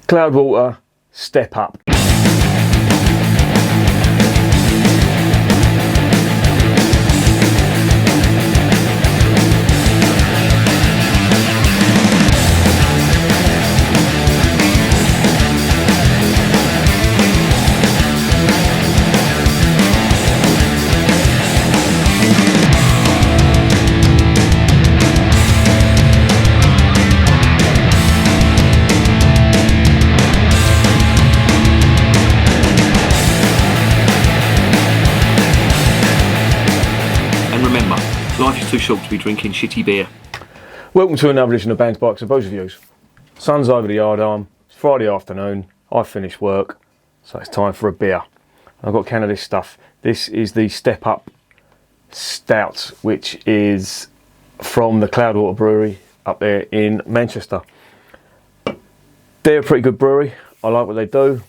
Cloudwater, Step Up. Life is too short to be drinking shitty beer. Welcome to another edition of Bands, Bikes and Booze Reviews. Sun's over the yard arm, it's Friday afternoon, I finished work, so it's time for a beer. I've got a can of this stuff. This is the Step Up Stout, which is from the Cloudwater Brewery up there in Manchester. They're a pretty good brewery, I like what they do.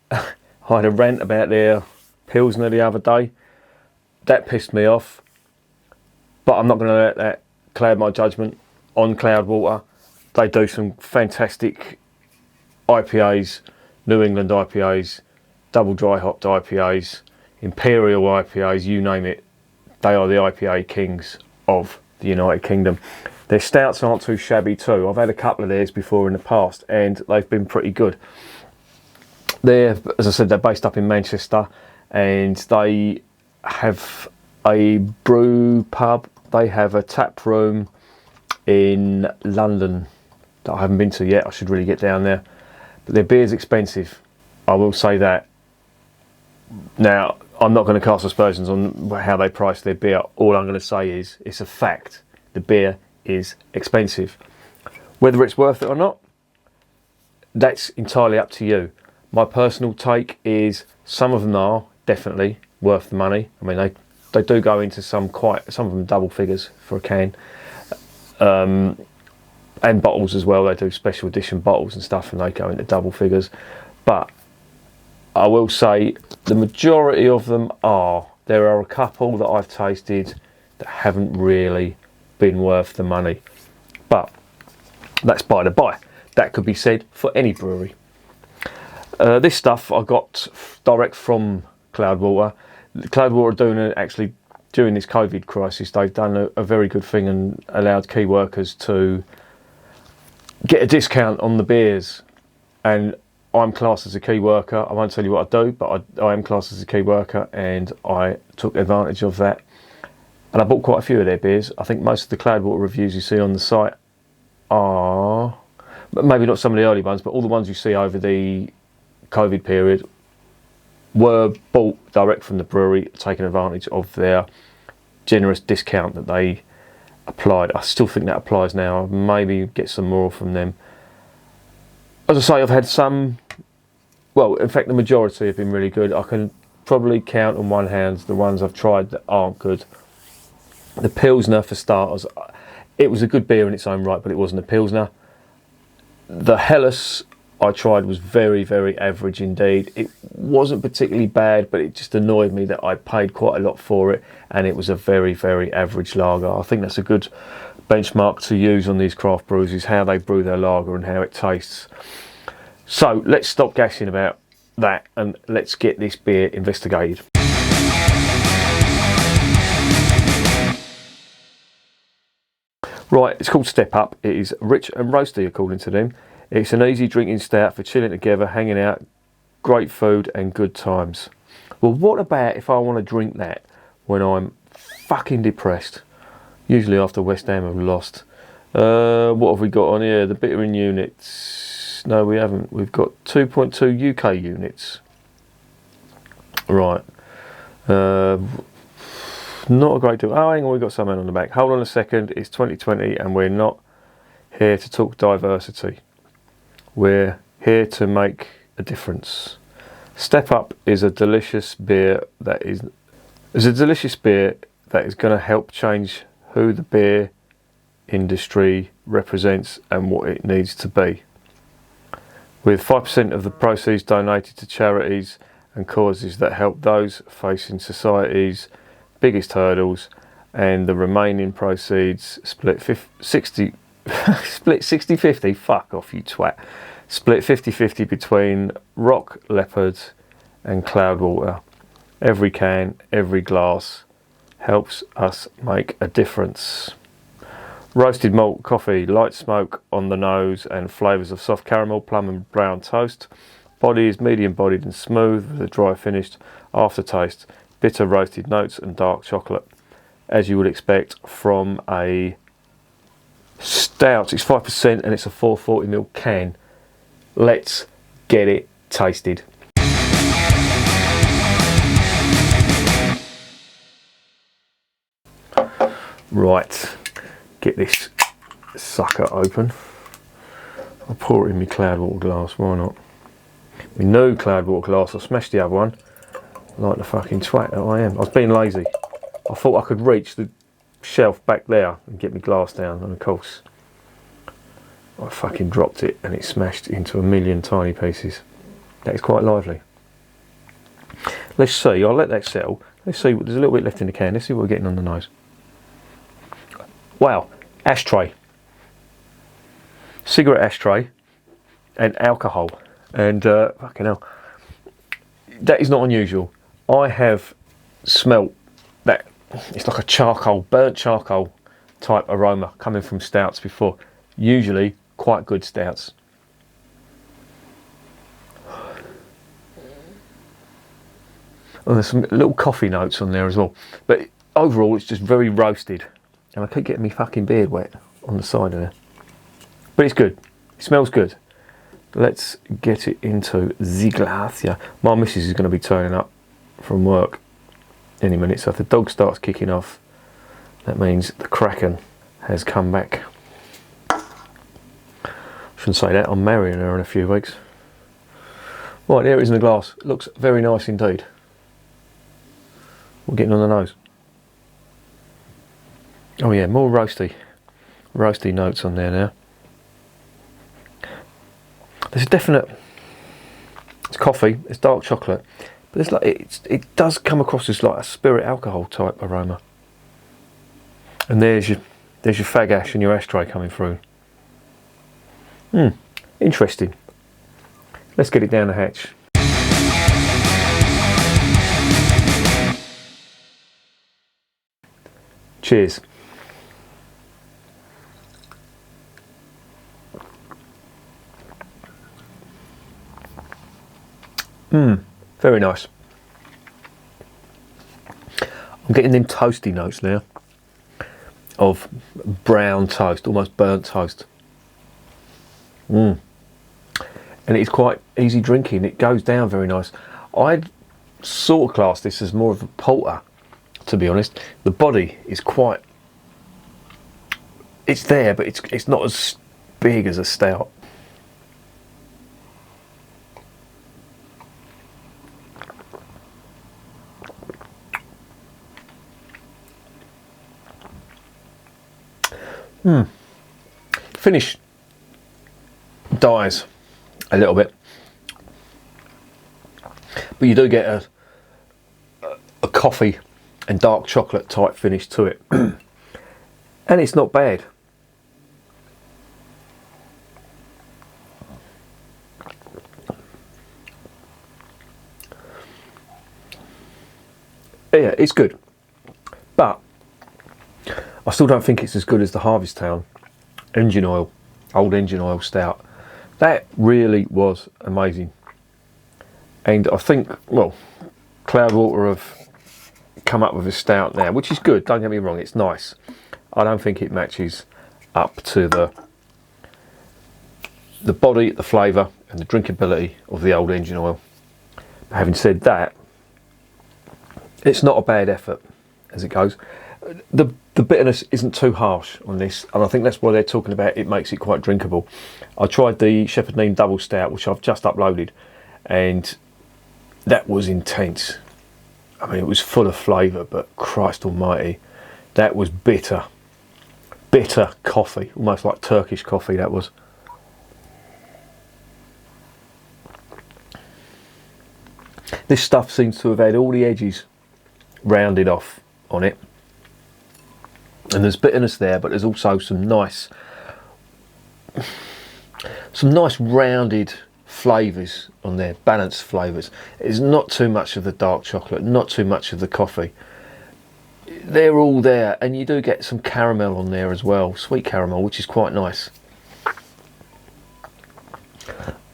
I had a rant about their Pilsner the other day. That pissed me off. But I'm not going to let that cloud my judgment on Cloudwater. They do some fantastic IPAs, New England IPAs, double dry hopped IPAs, Imperial IPAs, you name it. They are the IPA kings of the United Kingdom. Their stouts aren't too shabby too. I've had a couple of theirs before in the past and they've been pretty good. They're, as I said, they're based up in Manchester and they have a brew pub. They have a tap room in London that I haven't been to yet. I should really get down there. But their beer's expensive. I will say that. Now, I'm not going to cast aspersions on how they price their beer. All I'm going to say is it's a fact. The beer is expensive. Whether it's worth it or not, that's entirely up to you. My personal take is some of them are definitely worth the money. I mean, they do go into some of them double figures for a can, and bottles as well. They do special edition bottles and stuff, and they go into double figures. But I will say the majority of them are. There are a couple that I've tasted that haven't really been worth the money, but that's by the by. That could be said for any brewery. This stuff I got direct from Cloudwater. Cloudwater are doing actually during this COVID crisis, they've done a very good thing and allowed key workers to get a discount on the beers. And I'm classed as a key worker. I won't tell you what I do, but I am classed as a key worker, and I took advantage of that. And I bought quite a few of their beers. I think most of the Cloudwater reviews you see on the site are, maybe not some of the early ones, but all the ones you see over the COVID period were bought direct from the brewery, taking advantage of their generous discount that they applied. I still think that applies now. I'll maybe get some more from them. As I say, I've had some, well, in fact the majority have been really good. I can probably count on one hand the ones I've tried that aren't good. The Pilsner, for starters, it was a good beer in its own right, but it wasn't a Pilsner. The Helles I tried was very, very average indeed. It wasn't particularly bad, but it just annoyed me that I paid quite a lot for it, and it was a very, very average lager. I think that's a good benchmark to use on these craft brews, is how they brew their lager and how it tastes. So let's stop gassing about that and let's get this beer investigated. Right, it's called Step Up. It is rich and roasty according to them. It's an easy drinking stout for chilling together, hanging out, great food and good times. Well, what about if I want to drink that when I'm fucking depressed? Usually after West Ham have lost. What have we got on here? The bittering units. No, we haven't. We've got 2.2 UK units. Right. Not a great deal. Oh, hang on, we've got something on the back. Hold on a second. It's 2020 and we're not here to talk diversity. We're here to make a difference. Step Up is a delicious beer that is going to help change who the beer industry represents and what it needs to be. With 5% of the proceeds donated to charities and causes that help those facing society's biggest hurdles, and the remaining proceeds split 60-50, fuck off you twat, Split 50-50 between Rock, Leopard and Cloudwater. Every can, every glass helps us make a difference. Roasted malt coffee, light smoke on the nose and flavours of soft caramel, plum and brown toast. Body is medium bodied and smooth with a dry finished aftertaste. Bitter roasted notes and dark chocolate, as you would expect from a stout. It's 5% and it's a 440ml can. Let's get it tasted. Right, get this sucker open. I'll pour it in my Cloudwater glass, why not? My new Cloudwater glass, I smashed the other one like the fucking twat that I am. I was being lazy. I thought I could reach the shelf back there and get my glass down, and of course I fucking dropped it and it smashed into a million tiny pieces. That is quite lively. Let's see, I'll let that settle. Let's see, there's a little bit left in the can. Let's see what we're getting on the nose. Wow, ashtray. Cigarette ashtray and alcohol. And fucking hell, that is not unusual. I have smelt that it's like a charcoal, burnt charcoal type aroma coming from stouts before. Usually quite good stouts. And there's some little coffee notes on there as well. But overall it's just very roasted. And I keep getting my fucking beard wet on the side of there. But it's good. It smells good. Let's get it into the glass here. My missus is going to be turning up from work any minute, so if the dog starts kicking off, that means the Kraken has come back. Shouldn't say that, I'm marrying her in a few weeks. Right, there it is in the glass. It looks very nice indeed. We're getting on the nose. Oh yeah, more roasty notes on there now. There's a definite, it's coffee, it's dark chocolate, but there's like it does come across as like a spirit alcohol type aroma. And there's your fag ash and your ashtray coming through. Interesting. Let's get it down the hatch. Cheers. Very nice. I'm getting them toasty notes now of brown toast, almost burnt toast. And it's quite easy drinking. It goes down very nice. I'd sort of class this as more of a porter, to be honest. The body is quite, it's there, but it's not as big as a stout. Finish dies a little bit, but you do get a coffee and dark chocolate type finish to it. And it's not bad. Yeah, it's good, but I still don't think it's as good as the Harvest Town engine oil, old engine oil stout. That really was amazing. And I think, well, Cloudwater have come up with a stout now, which is good, don't get me wrong, it's nice. I don't think it matches up to the body, the flavour and the drinkability of the old engine oil. But having said that, it's not a bad effort as it goes. The bitterness isn't too harsh on this, and I think that's why they're talking about it makes it quite drinkable. I tried the Shepherd Double Stout, which I've just uploaded, and that was intense. I mean, it was full of flavour, but Christ almighty, that was bitter coffee, almost like Turkish coffee that was. This stuff seems to have had all the edges rounded off on it. And there's bitterness there, but there's also some nice Some nice rounded flavours on there, balanced flavours. It's not too much of the dark chocolate, not too much of the coffee. They're all there, and you do get some caramel on there as well, sweet caramel, which is quite nice.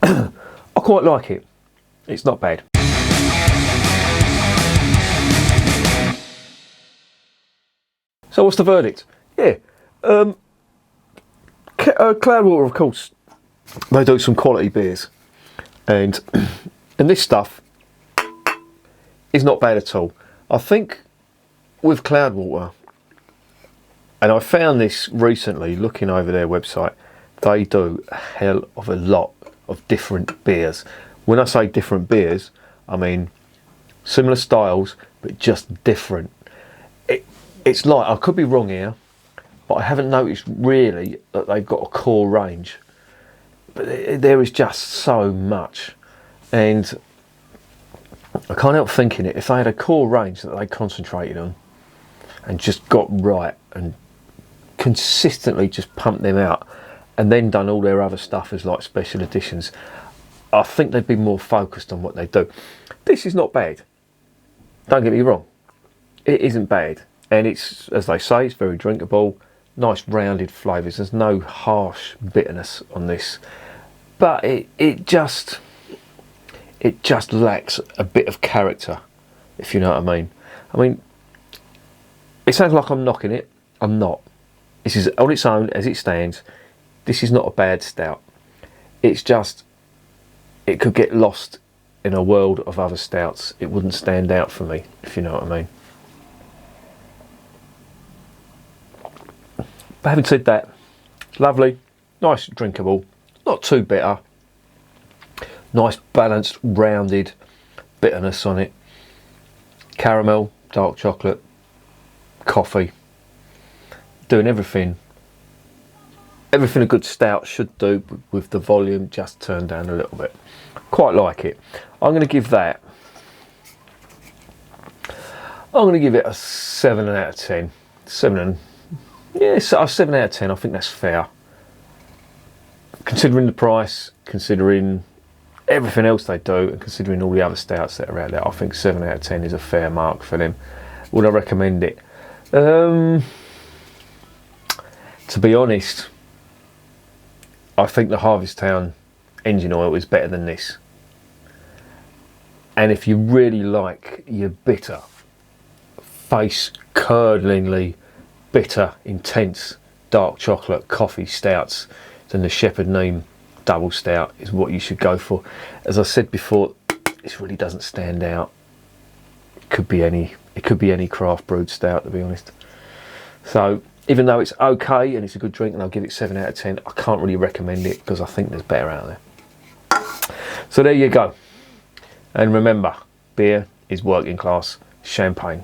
I quite like it. It's not bad. So what's the verdict? Yeah, Cloudwater, of course, they do some quality beers, and this stuff is not bad at all. I think with Cloudwater, and I found this recently looking over their website, they do a hell of a lot of different beers. When I say different beers, I mean similar styles but just different. It's like, I could be wrong here, but I haven't noticed really that they've got a core range. But there is just so much, and I can't help thinking it, if they had a core range that they concentrated on and just got right and consistently just pumped them out and then done all their other stuff as like special editions, I think they'd be more focused on what they do. This is not bad, don't get me wrong, it isn't bad, and it's, as they say, it's very drinkable, nice rounded flavours. There's no harsh bitterness on this, but it just lacks a bit of character, if you know what I mean. I mean, it sounds like I'm knocking it. I'm not. This is on its own, as it stands. This is not a bad stout. It's just, it could get lost in a world of other stouts. It wouldn't stand out for me, if you know what I mean. But having said that, lovely, nice, drinkable, not too bitter, nice balanced, rounded bitterness on it, caramel, dark chocolate, coffee, doing everything a good stout should do, with the volume just turned down a little bit. Quite like it. I'm going to give that, I'm going to give it a 7 out of 10. 7 out of 10, I think that's fair. Considering the price, considering everything else they do, and considering all the other stouts that are out there, I think 7 out of 10 is a fair mark for them. Would I recommend it? To be honest, I think the Harvesttown engine oil is better than this. And if you really like your bitter, face-curdlingly bitter, intense, dark chocolate coffee stouts, then the Shepherd Neame double stout is what you should go for. As I said before, this really doesn't stand out. It could be any craft brewed stout, to be honest. So even though it's okay and it's a good drink, and I'll give it 7 out of 10, I can't really recommend it because I think there's better out there. So there you go. And remember, beer is working class champagne.